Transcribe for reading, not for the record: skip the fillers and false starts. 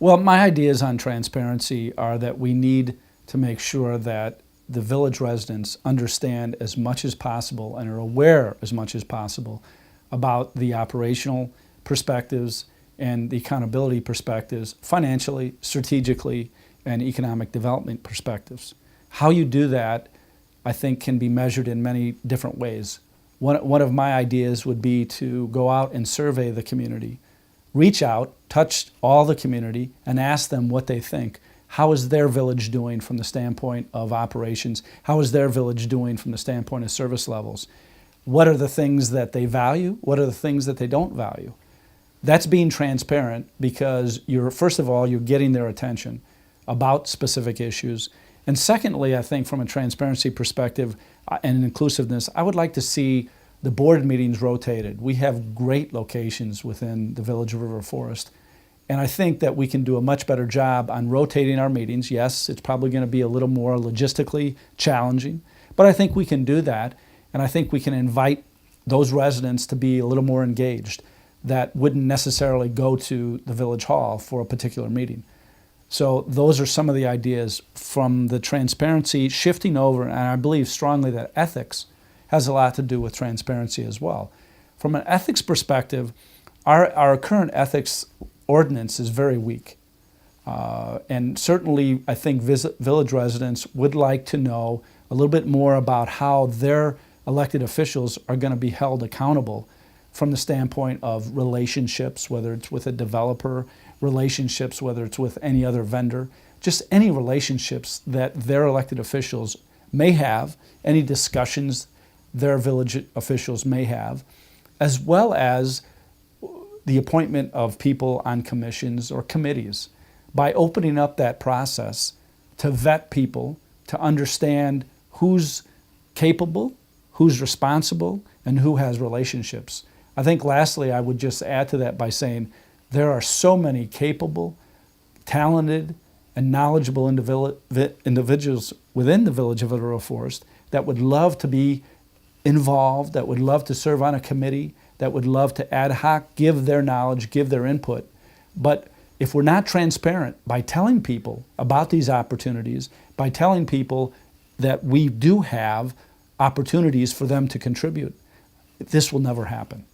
Well, my ideas on transparency are that we need to make sure that the village residents understand as much as possible and are aware as much as possible about the operational perspectives and the accountability perspectives, financially, strategically, and economic development perspectives. How you do that, I think, can be measured in many different ways. One of my ideas would be to go out and survey the community, reach out, touch all the community, and ask them what they think. How is their village doing from the standpoint of operations? How is their village doing from the standpoint of service levels? What are the things that they value? What are the things that they don't value? That's being transparent because first of all, you're getting their attention about specific issues. And secondly, I think from a transparency perspective and inclusiveness, I would like to see the board meetings rotated. We have great locations within the village of River Forest. And I think that we can do a much better job on rotating our meetings. Yes, it's probably going to be a little more logistically challenging, but I think we can do that. And I think we can invite those residents to be a little more engaged that wouldn't necessarily go to the village hall for a particular meeting. So those are some of the ideas from the transparency shifting over, and I believe strongly that ethics has a lot to do with transparency as well. From an ethics perspective, our current ethics ordinance is very weak. And certainly I think village residents would like to know a little bit more about how their elected officials are going to be held accountable from the standpoint of relationships, whether it's with a developer, relationships, whether it's with any other vendor, just any relationships that their elected officials may have, any discussions their village officials may have, as well as the appointment of people on commissions or committees. By opening up that process to vet people, to understand who's capable, who's responsible, and who has relationships. I think lastly, I would just add to that by saying there are so many capable, talented, and knowledgeable individuals within the village of River Forest that would love to be involved, that would love to serve on a committee, that would love to ad hoc give their knowledge, give their input. But if we're not transparent by telling people about these opportunities, by telling people that we do have opportunities for them to contribute, this will never happen.